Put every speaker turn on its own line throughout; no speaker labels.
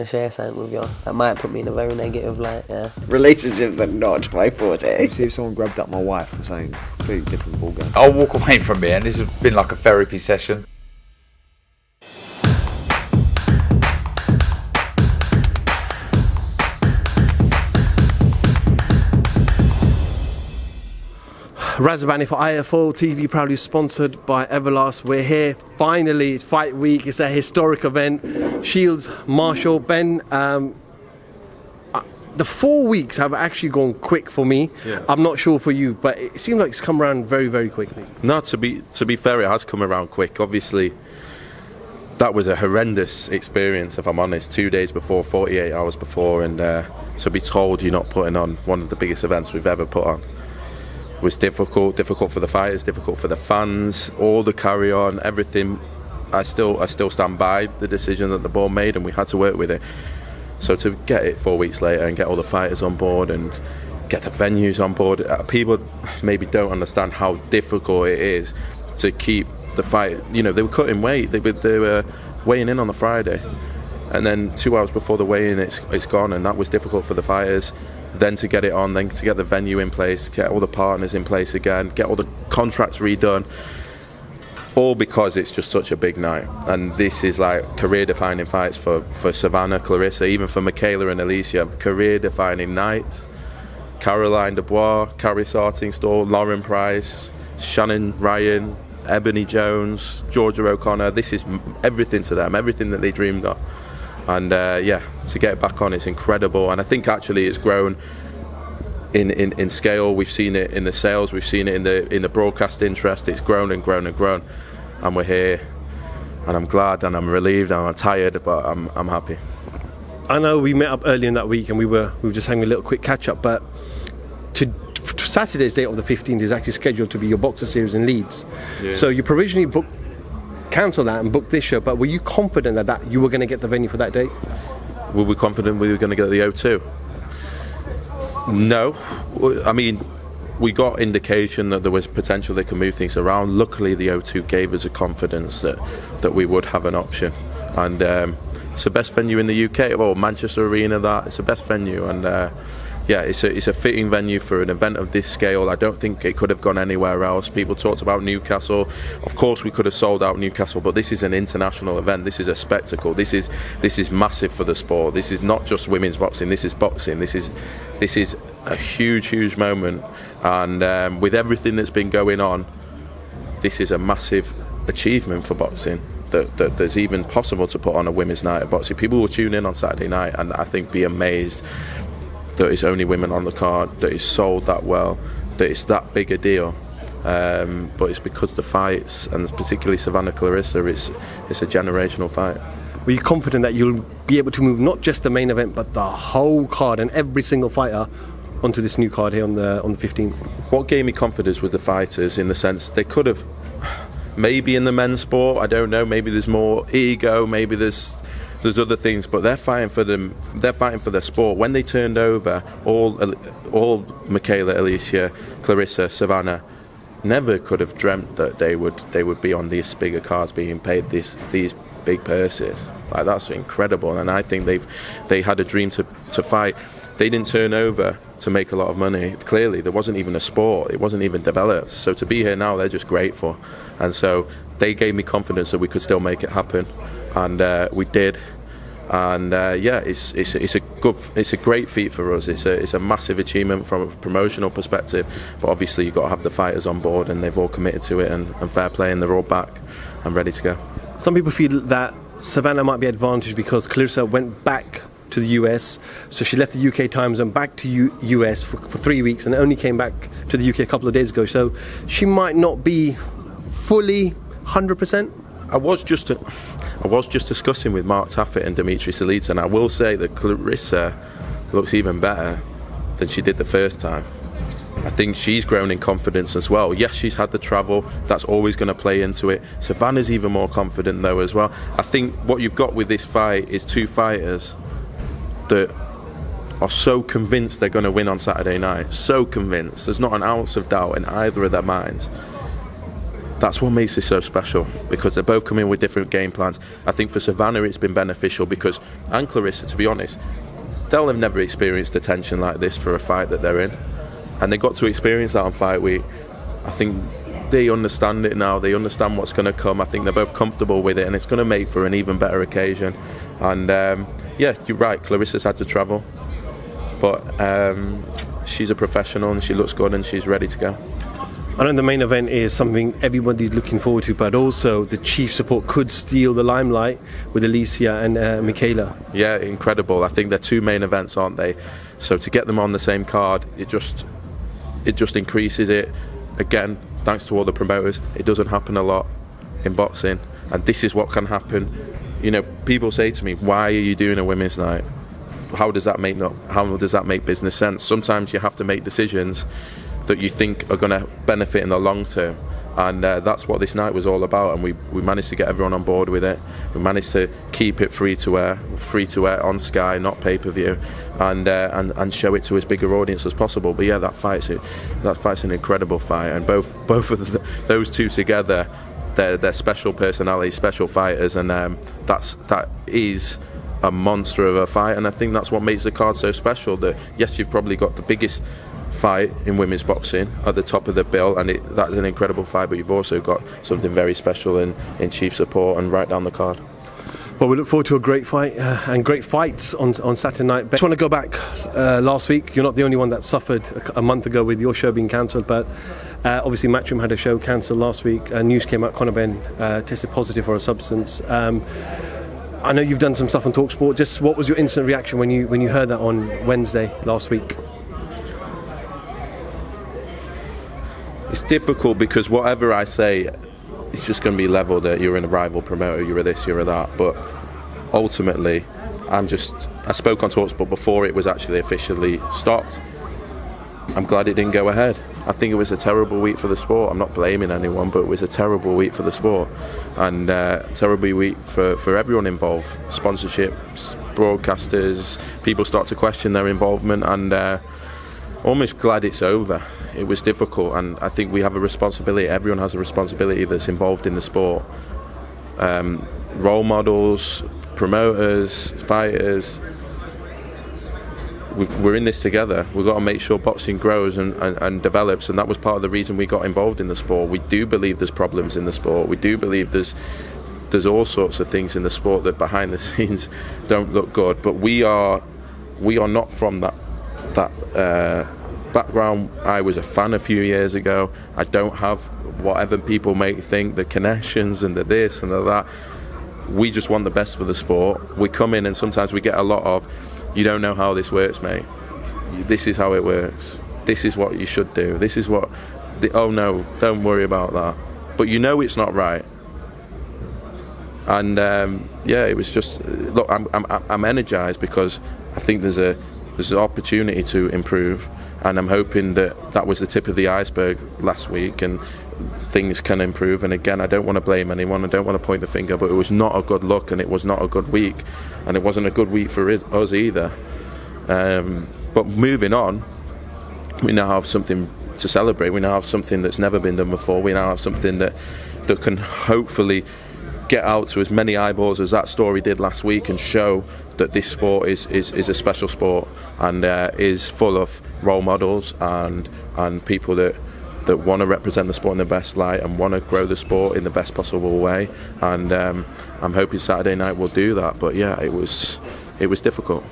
to share something with you. That might put me in a very negative light, yeah.
Relationships are not my forte.
See if someone grabbed up my wife or something, completely different ballgame.
I'll walk away from here, and this has been like a therapy session.
Razabani for IFL TV, proudly sponsored by Everlast. We're here finally. It's fight week. It's a historic event. Shields, Marshall, Ben. The 4 weeks have actually gone quick for me.
Yeah.
I'm not sure for you, but it seems like it's come around very, very quickly.
No, to be fair, it has come around quick. Obviously, that was a horrendous experience, if I'm honest. 2 days before, 48 hours before, and to be told you're not putting on one of the biggest events we've ever put on was difficult for the fighters, difficult for the fans, all the carry on, everything. I still stand by the decision that the board made, and we had to work with it. So to get it 4 weeks later and get all the fighters on board and get the venues on board, people maybe don't understand how difficult it is to keep the fight. You know, they were cutting weight. They were weighing in on the Friday, and then 2 hours before the weigh-in, it's gone, and that was difficult for the fighters. Then to get it on, then to get the venue in place, get all the partners in place again, get all the contracts redone, all because it's just such a big night. And this is like career-defining fights for Savannah, Clarissa, even for Michaela and Alicia, career-defining nights. Caroline Dubois, Carrie Sartingstall, Lauren Price, Shannon Ryan, Ebony Jones, Georgia O'Connor. This is everything to them, everything that they dreamed of. And to get it back on, it's incredible. And I think actually it's grown in scale. We've seen it in the sales, we've seen it in the broadcast interest. It's grown and grown and grown, and we're here, and I'm glad and I'm relieved and I'm tired, but I'm happy.
I know we met up earlier in that week and we were just having a little quick catch up, but Saturday's date of the 15th is actually scheduled to be your Boxer Series in Leeds.
Yeah.
So you provisionally cancel that and book this show, but were you confident that you were going to get the venue for that date?
Were we confident we were going to get the O2? No. I mean, we got indication that there was potential they could move things around. Luckily, the O2 gave us a confidence that we would have an option. And it's the best venue in the UK. Well, Manchester Arena, it's the best venue. And it's a fitting venue for an event of this scale. I don't think it could have gone anywhere else. People talked about Newcastle. Of course, we could have sold out Newcastle, but this is an international event. This is a spectacle. This is massive for the sport. This is not just women's boxing. This is boxing. This is a huge moment. And with everything that's been going on, this is a massive achievement for boxing. That there's even possible to put on a women's night of boxing. People will tune in on Saturday night and I think be amazed that it's only women on the card, that it's sold that well, that it's that big a deal. But it's because the fights, and particularly Savannah Clarissa, it's a generational fight.
Were you confident that you'll be able to move not just the main event but the whole card and every single fighter onto this new card here on the 15th?
What gave me confidence with the fighters, in the sense they could have, maybe in the men's sport, I don't know, maybe there's more ego, maybe there's other things, but they're fighting for them. They're fighting for their sport. When they turned over, all Michaela, Alicia, Clarissa, Savannah, never could have dreamt that they would be on these bigger cards, being paid these big purses. Like, that's incredible. And I think they had a dream to fight. They didn't turn over to make a lot of money. Clearly, there wasn't even a sport. It wasn't even developed. So to be here now, they're just grateful. And so they gave me confidence that we could still make it happen, and we did. And it's a great feat for us. It's a massive achievement from a promotional perspective. But obviously, you've got to have the fighters on board, and they've all committed to it, and fair play, and they're all back and ready to go.
Some people feel that Savannah might be advantaged because Clarissa went back to the US, so she left the UK time zone back to US for 3 weeks and only came back to the UK a couple of days ago, so she might not be fully 100%.
I was just discussing with Mark Taffet and Dimitri Salita, and I will say that Clarissa looks even better than she did the first time. I think she's grown in confidence as well. Yes, she's had the travel, that's always going to play into it. Savannah's even more confident though as well. I think what you've got with this fight is two fighters that are so convinced they're going to win on Saturday night. So convinced. There's not an ounce of doubt in either of their minds. that's what makes this so special, because they're both coming with different game plans. I think for Savannah it's been beneficial because, and Clarissa, to be honest, they'll have never experienced a tension like this for a fight that they're in, and they got to experience that on fight week. I think they understand it now. They understand what's going to come. I think they're both comfortable with it, and it's going to make for an even better occasion. And yeah, you're right, Clarissa's had to travel, but she's a professional and she looks good and she's ready to go.
I know the main event is something everybody's looking forward to, but also the chief support could steal the limelight with Alicia and Michaela.
Yeah, incredible. I think they're two main events, aren't they? So to get them on the same card, it just increases it. Again, thanks to all the promoters, it doesn't happen a lot in boxing, and this is what can happen. You know, people say to me, "Why are you doing a women's night? How does that make business sense?" Sometimes you have to make decisions that you think are going to benefit in the long term, and that's what this night was all about. And we managed to get everyone on board with it. We managed to keep it free to air on Sky, not pay-per-view, and show it to as big an audience as possible. But yeah, that fight's an incredible fight, and both of those two together, they're special personalities, special fighters, and that is a monster of a fight. And I think that's what makes the card so special. That yes, you've probably got the biggest fight in women's boxing at the top of the bill, and that's an incredible fight, but you've also got something very special in chief support and right down the card.
Well, we look forward to a great fight and great fights on Saturday night. I just want to go back last week. You're not the only one that suffered a month ago with your show being cancelled, but obviously Matchroom had a show cancelled last week. News came out Conor-Benn tested positive for a substance. I know you've done some stuff on TalkSport. Just what was your instant reaction when you heard that on Wednesday last week?
It's difficult because whatever I say, it's just going to be leveled that you're in a rival promoter, you're a this, you're a that. But ultimately, I spoke on TalkSport before it was actually officially stopped. I'm glad it didn't go ahead. I think it was a terrible week for the sport. I'm not blaming anyone, but it was a terrible week for the sport, and terrible week for everyone involved. Sponsorships, broadcasters, people start to question their involvement, and almost glad it's over. It was difficult, and I think we have a responsibility. Everyone has a responsibility that's involved in the sport. Role models, promoters, fighters. We're in this together. We've got to make sure boxing grows and develops, and that was part of the reason we got involved in the sport. We do believe there's problems in the sport. We do believe there's all sorts of things in the sport that behind the scenes don't look good. But we are not from that background. I was a fan a few years ago. I don't have whatever people may think, the connections and the this and the that. We just want the best for the sport. We come in and sometimes we get a lot of, "You don't know how this works, mate. This is how it works. This is what you should do. This is what..." Oh no, don't worry about that. But you know it's not right. And yeah, it was just... Look, I'm energised because I think there's an opportunity to improve, and I'm hoping that was the tip of the iceberg last week, and things can improve. And again, I don't want to blame anyone, I don't want to point the finger, but it was not a good look, and it was not a good week, and it wasn't a good week for us either. But moving on, we now have something to celebrate. We now have something that's never been done before. We now have something that can hopefully get out to as many eyeballs as that story did last week, and show that this sport is a special sport, and is full of role models and people that want to represent the sport in the best light and want to grow the sport in the best possible way. And I'm hoping Saturday night will do that. But yeah, it was difficult.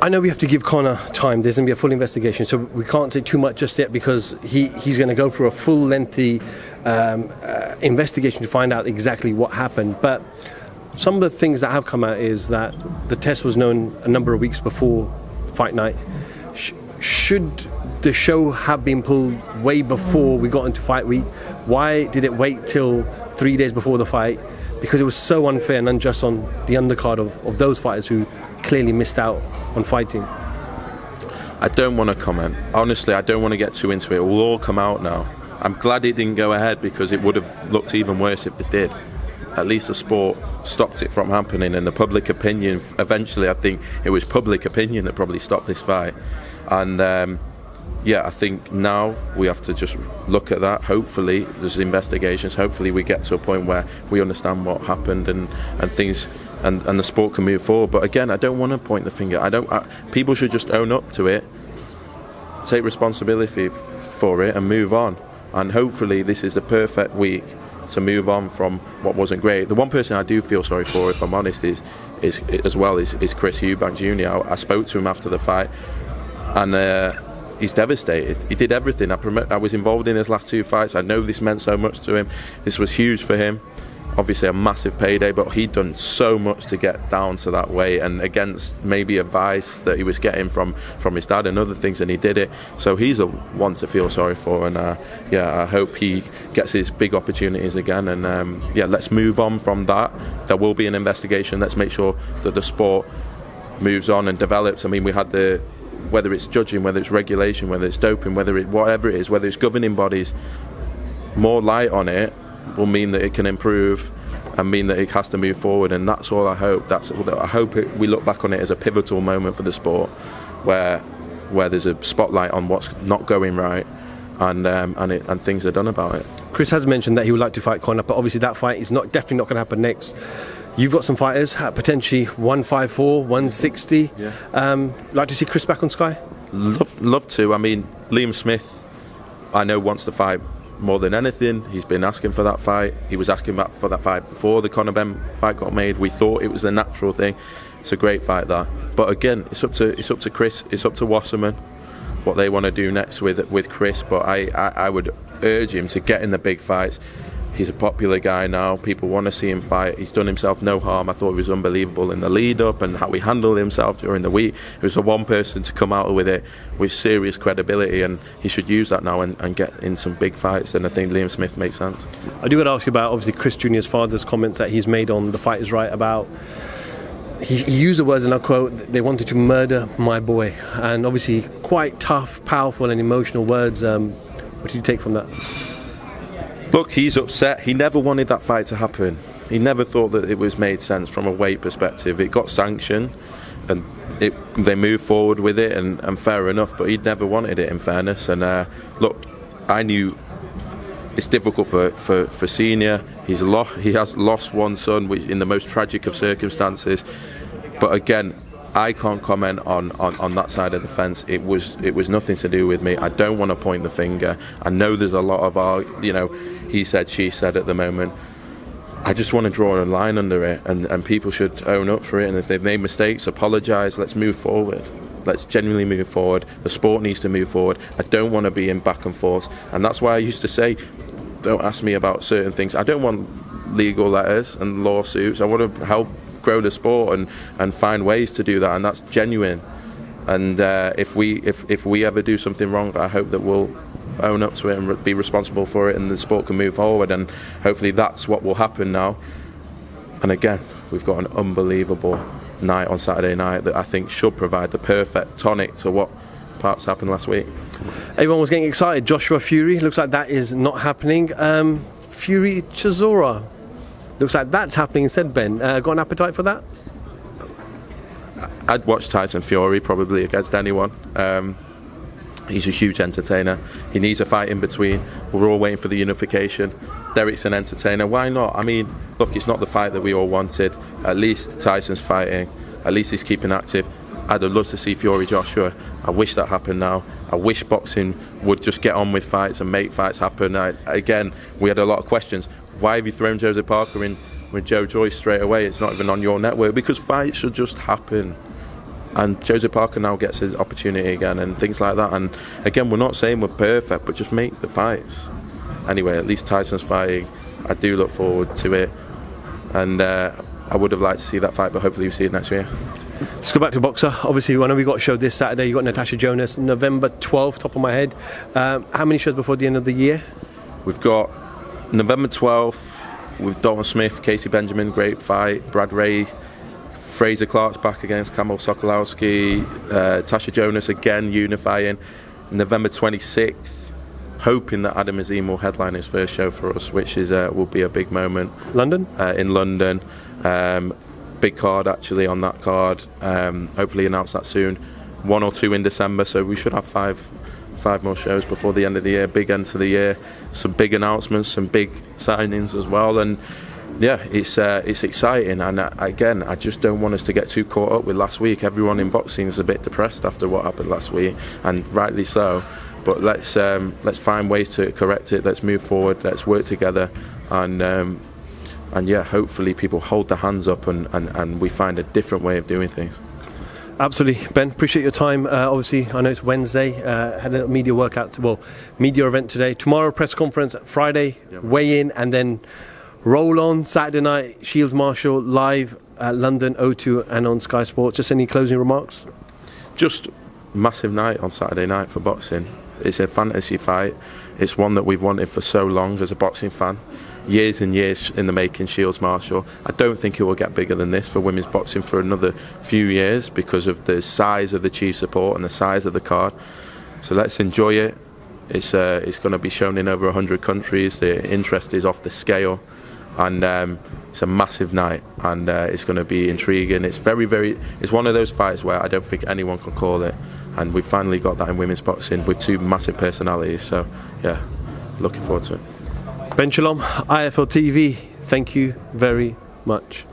I know we have to give Conor time. There's going to be a full investigation, so we can't say too much just yet, because he's going to go through a full lengthy investigation to find out exactly what happened. But some of the things that have come out is that the test was known a number of weeks before fight night. Should the show have been pulled way before we got into fight week? Why did it wait till 3 days before the fight? Because it was so unfair and unjust on the undercard of those fighters who clearly missed out on fighting.
I don't want to comment. Honestly, I don't want to get too into it. It will all come out now. I'm glad it didn't go ahead, because it would have looked even worse if it did. At least the sport stopped it from happening, and the public opinion, eventually I think it was public opinion that probably stopped this fight. And yeah, I think now we have to just look at that. Hopefully there's investigations. Hopefully we get to a point where we understand what happened and things, and the sport can move forward. But again, I don't want to point the finger. People should just own up to it, take responsibility for it and move on. And hopefully this is the perfect week to move on from what wasn't great. The one person I do feel sorry for, if I'm honest, is Chris Eubank Jr. I spoke to him after the fight, and he's devastated. He did everything. I was involved in his last 2 fights. I know this meant so much to him. This was huge for him. Obviously a massive payday, but he'd done so much to get down to that weight, and against maybe advice that he was getting from his dad and other things, and he did it. So he's a one to feel sorry for, and I hope he gets his big opportunities again. And let's move on from that. There will be an investigation. Let's make sure that the sport moves on and develops. I mean, we had whether it's judging, whether it's regulation, whether it's doping, whatever it is, whether it's governing bodies, more light on it will mean that it can improve and mean that it has to move forward. And that's all I hope. I hope we look back on it as a pivotal moment for the sport, where there's a spotlight on what's not going right, and things are done about it.
Chris has mentioned that he would like to fight Conor, but obviously that fight is definitely not going to happen next. You've got some fighters, potentially 154, 160. Yeah. Like to see Chris back on Sky?
Love to. I mean, Liam Smith, I know, wants to fight more than anything. He's been asking for that fight. He was asking for that fight before the Conor Benn fight got made. We thought it was a natural thing. It's a great fight, that. But again, it's up to Chris. It's up to Wasserman what they want to do next with Chris. But I would urge him to get in the big fights. He's a popular guy now. People want to see him fight. He's done himself no harm. I thought he was unbelievable in the lead-up and how he handled himself during the week. He was the one person to come out with it with serious credibility, and he should use that now and get in some big fights. And I think Liam Smith makes sense.
I do want to ask you about, obviously, Chris Jr.'s father's comments that he's made on The Fight Is Right about... He used the words, and I quote, "They wanted to murder my boy." And obviously quite tough, powerful and emotional words. What did you take from that?
Look, he's upset. He never wanted that fight to happen. He never thought that it was made sense from a weight perspective. It got sanctioned, and they moved forward with it, and fair enough, but he'd never wanted it, in fairness. And look, I knew it's difficult for Senior. He has lost one son, which in the most tragic of circumstances. But again, I can't comment on that side of the fence. It was nothing to do with me. I don't want to point the finger. I know there's a lot of he said, she said at the moment. I just want to draw a line under it, and people should own up for it. And if they've made mistakes, apologise. Let's move forward. Let's genuinely move forward. The sport needs to move forward. I don't want to be in back and forth, and that's why I used to say, don't ask me about certain things. I don't want legal letters and lawsuits. I want to help grow the sport and find ways to do that, and that's genuine. And if we ever do something wrong, I hope that we'll own up to it and be responsible for it, and the sport can move forward. And hopefully that's what will happen now. And again, we've got an unbelievable night on Saturday night that I think should provide the perfect tonic to what perhaps happened last week.
Everyone was getting excited. Joshua Fury, looks like that is not happening. Fury Chisora, looks like that's happening instead. Ben, got an appetite for that?
I'd watch Tyson Fury probably against anyone. He's a huge entertainer. He needs a fight in between. We're all waiting for the unification. Derek's an entertainer. Why not? I mean, look, it's not the fight that we all wanted. At least Tyson's fighting. At least he's keeping active. I'd have loved to see Fury Joshua. I wish that happened now. I wish boxing would just get on with fights and make fights happen. Again, we had a lot of questions. Why have you thrown Joseph Parker in with Joe Joyce straight away? It's not even on your network. Because fights should just happen. And Joseph Parker now gets his opportunity again and things like that. And again, we're not saying we're perfect, but just make the fights. Anyway, at least Tyson's fighting. I do look forward to it. And I would have liked to see that fight, but hopefully we'll see it next year.
Let's go back to boxer. Obviously, I know we got a show this Saturday. You got Natasha Jonas, November 12th, top of my head. How many shows before the end of the year?
We've got November 12th with Dalton Smith, Casey Benjamin, great fight. Brad Ray, Fraser Clark's back against Kamil Sokolowski. Tasha Jonas again unifying. November 26th, hoping that Adam Azim will headline his first show for us, which is will be a big moment.
London?
In London. Big card actually on that card. Hopefully announce that soon. 1 or 2 in December, so we should have five 5 more shows before the end of the year. Big end to the year. Some big announcements, some big signings as well. And yeah, it's exciting. And again, I just don't want us to get too caught up with last week. Everyone in boxing is a bit depressed after what happened last week, and rightly so. But let's find ways to correct it. Let's move forward. Let's work together. And yeah, hopefully people hold their hands up and we find a different way of doing things.
Absolutely, Ben. Appreciate your time. Obviously, I know it's Wednesday. Had a little media media event today. Tomorrow, press conference. Friday, weigh in, and then roll on Saturday night. Shields Marshall live at London O2 and on Sky Sports. Just any closing remarks?
Just massive night on Saturday night for boxing. It's a fantasy fight. It's one that we've wanted for so long as a boxing fan. Years and years in the making, Shields Marshall. I don't think it will get bigger than this for women's boxing for another few years because of the size of the chief support and the size of the card. So let's enjoy it. It's going to be shown in over 100 countries. The interest is off the scale, and it's a massive night, and it's going to be intriguing. It's it's one of those fights where I don't think anyone can call it, and we finally got that in women's boxing with 2 massive personalities. So yeah, looking forward to it.
Ben Shalom, IFL TV, thank you very much.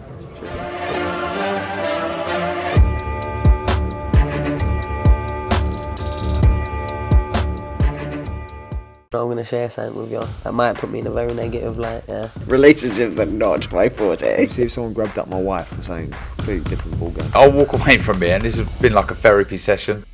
I'm going to share something with you that might put me in a very negative light, yeah.
Relationships are not my forte.
See if someone grabbed up my wife or something completely different ballgame.
I'll walk away from it, and this has been like a therapy session.